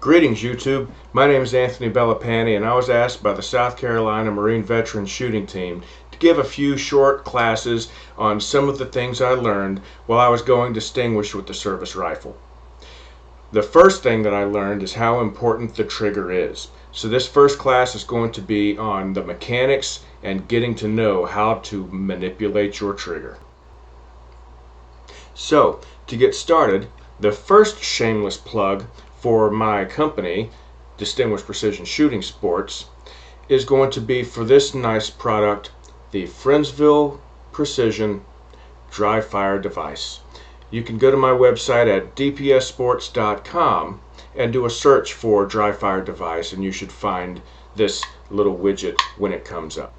Greetings YouTube, my name is Anthony Bellapani and I was asked by the South Carolina Marine Veterans Shooting Team to give a few short classes on some of the things I learned while I was going distinguished with the service rifle. The first thing that I learned is how important the trigger is. So this first class is going to be on the mechanics and getting to know how to manipulate your trigger. So to get started, the first shameless plug for my company, Distinguished Precision Shooting Sports, is going to be for this nice product, the Friendsville Precision Dry Fire Device. You can go to my website at dpssports.com and do a search for dry fire device and you should find this little widget when it comes up.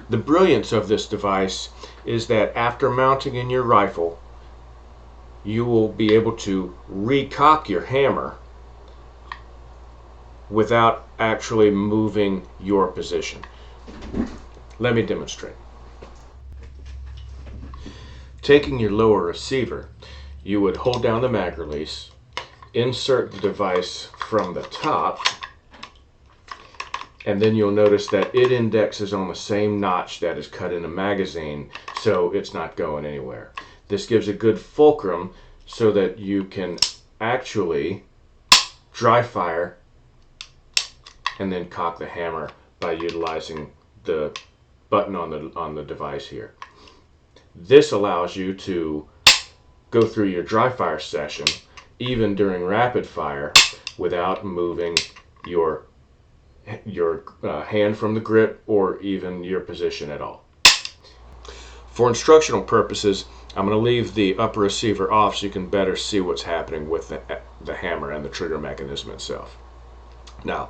The brilliance of this device is that after mounting in your rifle, you will be able to recock your hammer without actually moving your position. Let me demonstrate. Taking your lower receiver, you would hold down the mag release, insert the device from the top, and then you'll notice that it indexes on the same notch that is cut in a magazine, so it's not going anywhere. This gives a good fulcrum so that you can actually dry fire and then cock the hammer by utilizing the button on the device here. This allows you to go through your dry fire session even during rapid fire without moving your hand from the grip or even your position at all. For instructional purposes, I'm going to leave the upper receiver off so you can better see what's happening with the hammer and the trigger mechanism itself. Now,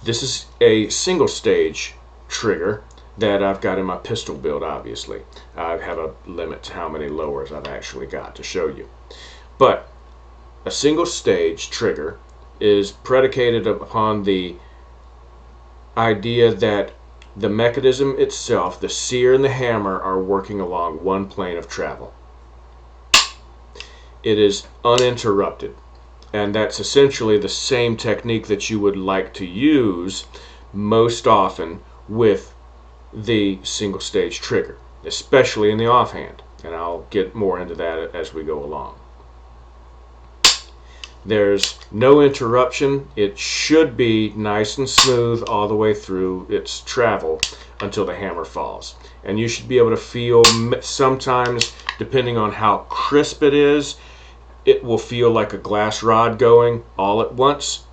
this is a single stage trigger that I've got in my pistol build, obviously. I have a limit to how many lowers I've actually got to show you. But a single stage trigger is predicated upon the idea that the mechanism itself, the sear and the hammer, are working along one plane of travel. It is uninterrupted, and that's essentially the same technique that you would like to use most often with the single stage trigger, especially in the offhand, and I'll get more into that as we go along. There's no interruption. It should be nice and smooth all the way through its travel until the hammer falls. And you should be able to feel, sometimes depending on how crisp it is, it will feel like a glass rod going all at once.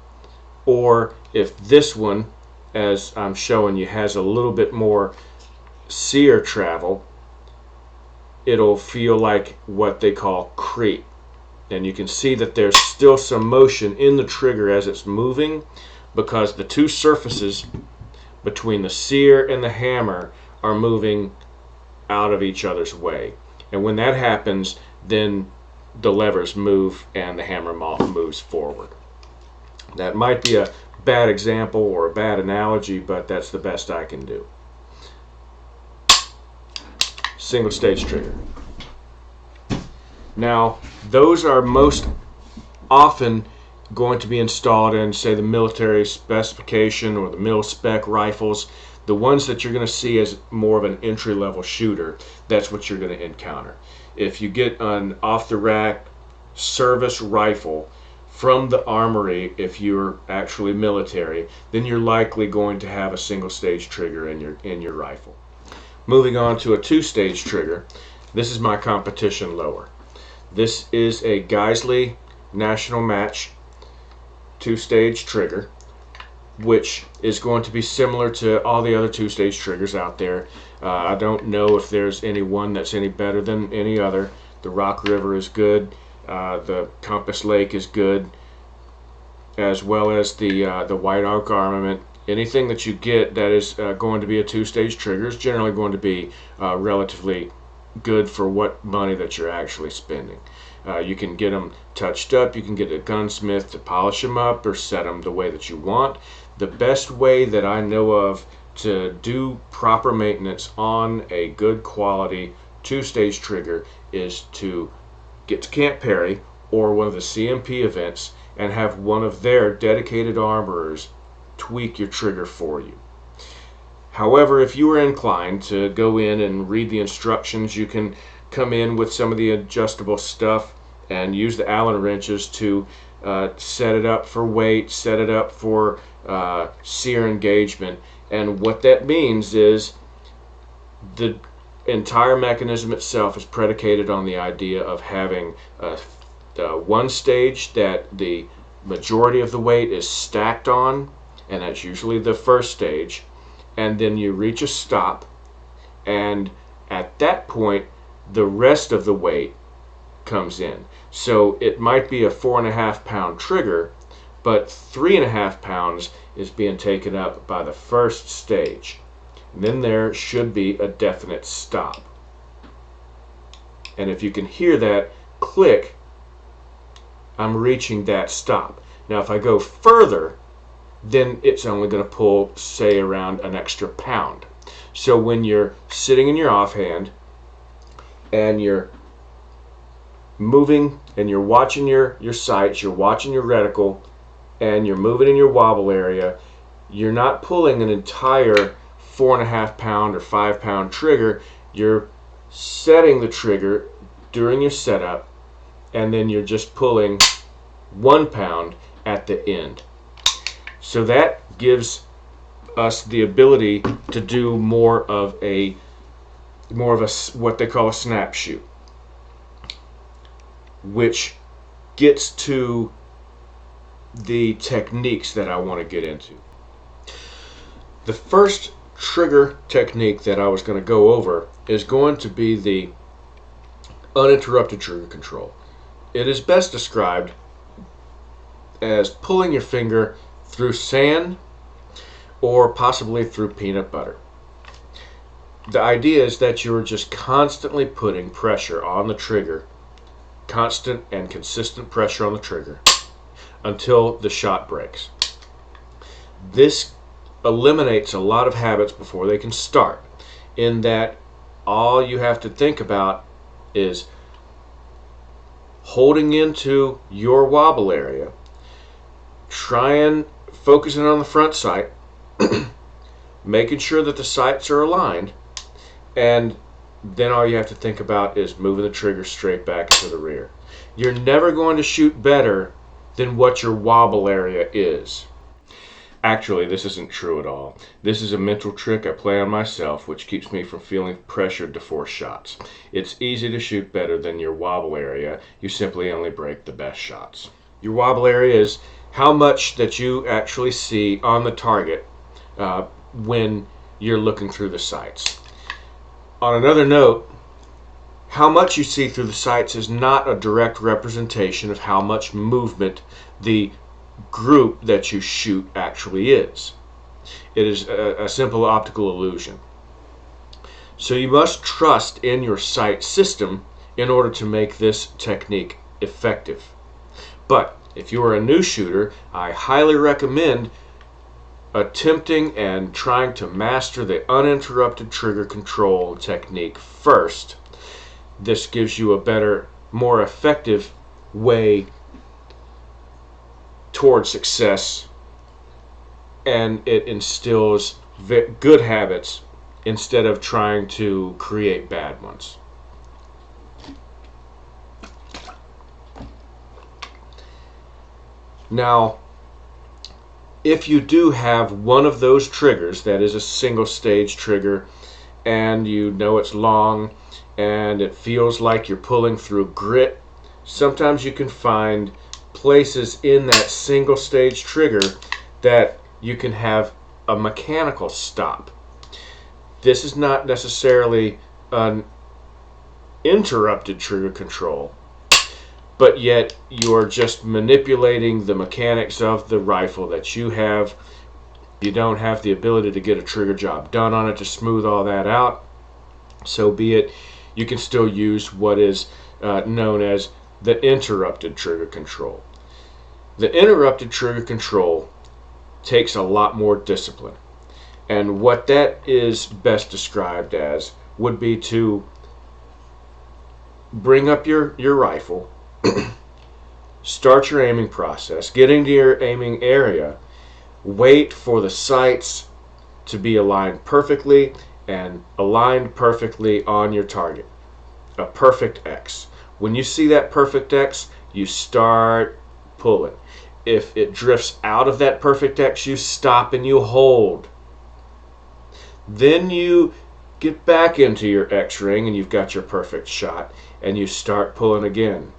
Or if this one, as I'm showing you, has a little bit more sear travel, it'll feel like what they call creep. And you can see that there's still some motion in the trigger as it's moving because the two surfaces between the sear and the hammer are moving out of each other's way. And when that happens, then the levers move and the hammer moves forward. That might be a bad example or a bad analogy, but that's the best I can do. Single stage trigger. Now, those are most often going to be installed in, say, the military specification or the mil-spec rifles. The ones that you're going to see as more of an entry-level shooter, that's what you're going to encounter. If you get an off-the-rack service rifle from the armory, if you're actually military, then you're likely going to have a single-stage trigger in your rifle. Moving on to a two-stage trigger, this is my competition lower. This is a Geisley National Match two-stage trigger, which is going to be similar to all the other two-stage triggers out there. I don't know if there's any one that's any better than any other. The Rock River is good. The Compass Lake is good, as well as the White Oak Armament. Anything that you get that is going to be a two-stage trigger is generally going to be relatively good for what money that you're actually spending. You can get them touched up, you can get a gunsmith to polish them up or set them the way that you want. The best way that I know of to do proper maintenance on a good quality two-stage trigger is to get to Camp Perry or one of the CMP events and have one of their dedicated armorers tweak your trigger for you. However, if you are inclined to go in and read the instructions, you can come in with some of the adjustable stuff and use the Allen wrenches to set it up for weight, set it up for sear engagement. And what that means is the entire mechanism itself is predicated on the idea of having one stage that the majority of the weight is stacked on, and that's usually the first stage, and then you reach a stop, and at that point the rest of the weight comes in. So it might be a 4.5 pound trigger, but 3.5 pounds is being taken up by the first stage. And then there should be a definite stop. And if you can hear that click, I'm reaching that stop. Now if I go further, then it's only going to pull, say, around an extra pound. So when you're sitting in your offhand and you're moving and you're watching your sights, you're watching your reticle, and you're moving in your wobble area, you're not pulling an entire 4.5 pound or 5 pound trigger. You're setting the trigger during your setup, and then you're just pulling 1 pound at the end. So that gives us the ability to do more of a what they call a snap shoot, which gets to the techniques that I want to get into. The first trigger technique that I was going to go over is going to be the uninterrupted trigger control. It is best described as pulling your finger through sand or possibly through peanut butter. The idea is that you're just constantly putting pressure on the trigger, constant and consistent pressure on the trigger, until the shot breaks. This eliminates a lot of habits before they can start, in that all you have to think about is holding into your wobble area, trying focusing on the front sight, making sure that the sights are aligned, and then all you have to think about is moving the trigger straight back into the rear. You're never going to shoot better than what your wobble area is. Actually, this isn't true at all. This is a mental trick I play on myself, which keeps me from feeling pressured to force shots. It's easy to shoot better than your wobble area. You simply only break the best shots. Your wobble area is how much that you actually see on the target when you're looking through the sights. On another note, how much you see through the sights is not a direct representation of how much movement the group that you shoot actually is. It is a simple optical illusion. So you must trust in your sight system in order to make this technique effective. But if you are a new shooter, I highly recommend attempting and trying to master the uninterrupted trigger control technique first. This gives you a better, more effective way toward success, and it instills good habits instead of trying to create bad ones. Now, if you do have one of those triggers that is a single stage trigger, and you know it's long and it feels like you're pulling through grit, sometimes you can find places in that single stage trigger that you can have a mechanical stop. This is not necessarily an interrupted trigger control, but yet you're just manipulating the mechanics of the rifle that you have. You don't have the ability to get a trigger job done on it to smooth all that out. So be it. You can still use what is known as the interrupted trigger control. The interrupted trigger control takes a lot more discipline. And what that is best described as would be to bring up your rifle, start your aiming process, get into your aiming area, wait for the sights to be aligned perfectly and aligned perfectly on your target. A perfect X. When you see that perfect X, you start pulling. If it drifts out of that perfect X, you stop and you hold. Then you get back into your X ring and you've got your perfect shot, and you start pulling again.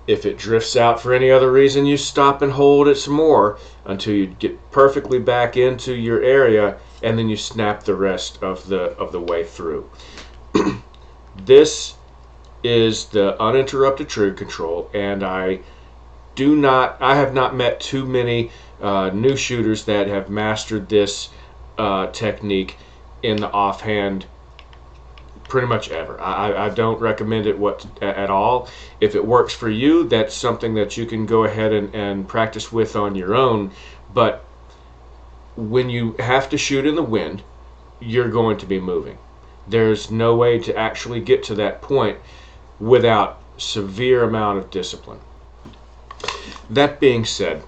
If it drifts out for any other reason, you stop and hold it some more until you get perfectly back into your area, and then you snap the rest of the way through. This is the uninterrupted trigger control, and I have not met too many new shooters that have mastered this technique in the offhand pretty much ever. I don't recommend it at all. If it works for you, that's something that you can go ahead and practice with on your own. But when you have to shoot in the wind, you're going to be moving. There's no way to actually get to that point without severe amount of discipline. That being said,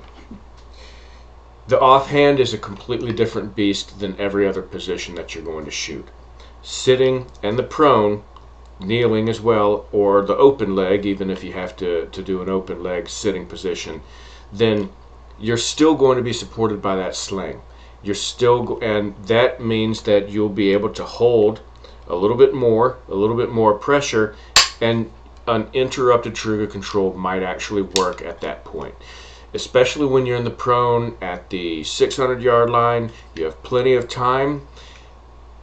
the offhand is a completely different beast than every other position that you're going to shoot. Sitting and the prone, kneeling as well, or the open leg, even if you have to do an open leg sitting position, then you're still going to be supported by that sling. And that means that you'll be able to hold a little bit more pressure, and an interrupted trigger control might actually work at that point. Especially when you're in the prone at the 600-yard line, you have plenty of time.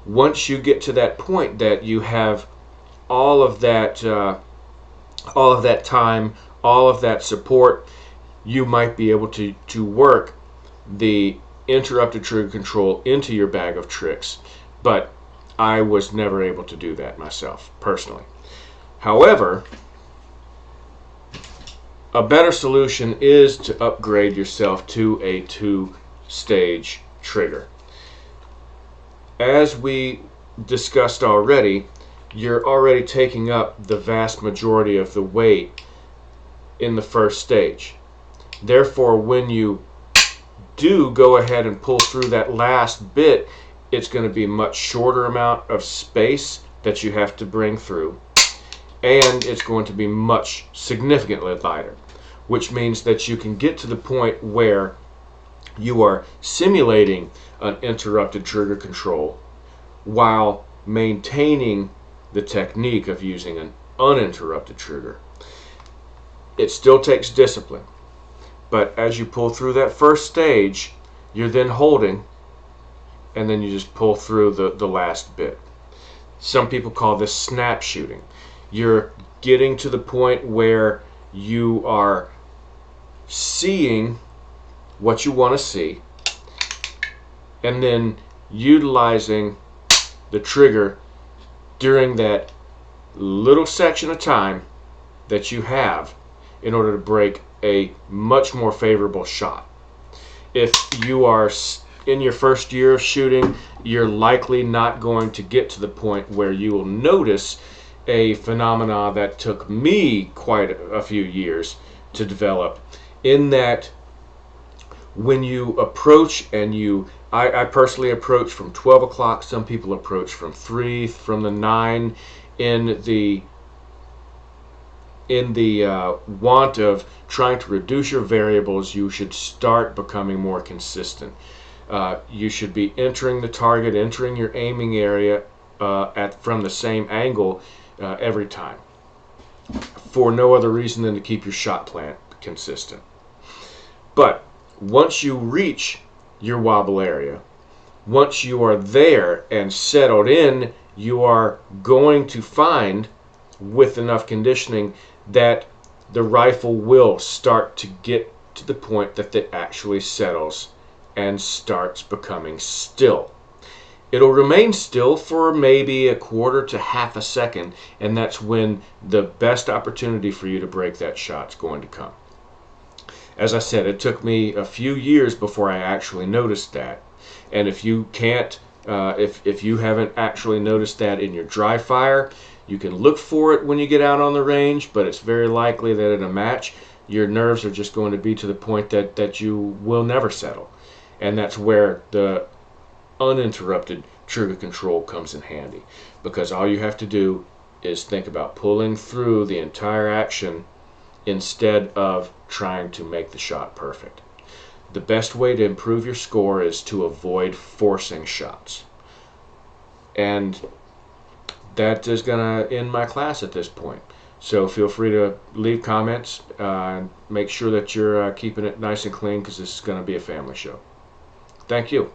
Once you get to that point that you have all of that time, all of that support, you might be able to work the interrupted trigger control into your bag of tricks. But I was never able to do that myself, personally. However, a better solution is to upgrade yourself to a 2-stage trigger. As we discussed already, you're already taking up the vast majority of the weight in the first stage. Therefore, when you do go ahead and pull through that last bit, it's going to be a much shorter amount of space that you have to bring through, and it's going to be much significantly lighter, which means that you can get to the point where you are simulating an interrupted trigger control while maintaining the technique of using an uninterrupted trigger. It still takes discipline, but as you pull through that first stage, you're then holding, and then you just pull through the last bit. Some people call this snap shooting. You're getting to the point where you are seeing what you want to see, and then utilizing the trigger during that little section of time that you have in order to break a much more favorable shot. If you are in your first year of shooting, you're likely not going to get to the point where you will notice a phenomena that took me quite a few years to develop, in that when you approach, and I personally approach from 12 o'clock, some people approach from 3, from the 9, in the want of trying to reduce your variables. You should start becoming more consistent. You should be entering the target, entering your aiming area from the same angle every time, for no other reason than to keep your shot plan consistent. But once you reach your wobble area, once you are there and settled in, you are going to find, with enough conditioning, that the rifle will start to get to the point that it actually settles and starts becoming still. It'll remain still for maybe a quarter to half a second, and that's when the best opportunity for you to break that shot is going to come. As I said, it took me a few years before I actually noticed that. And if you can't, if you haven't actually noticed that in your dry fire, You can look for it when you get out on the range, but it's very likely that in a match, your nerves are just going to be to the point that you will never settle. And that's where the uninterrupted trigger control comes in handy, because all you have to do is think about pulling through the entire action instead of trying to make the shot perfect. The best way to improve your score is to avoid forcing shots. And that is going to end my class at this point. So feel free to leave comments. Make sure that you're keeping it nice and clean, because this is going to be a family show. Thank you.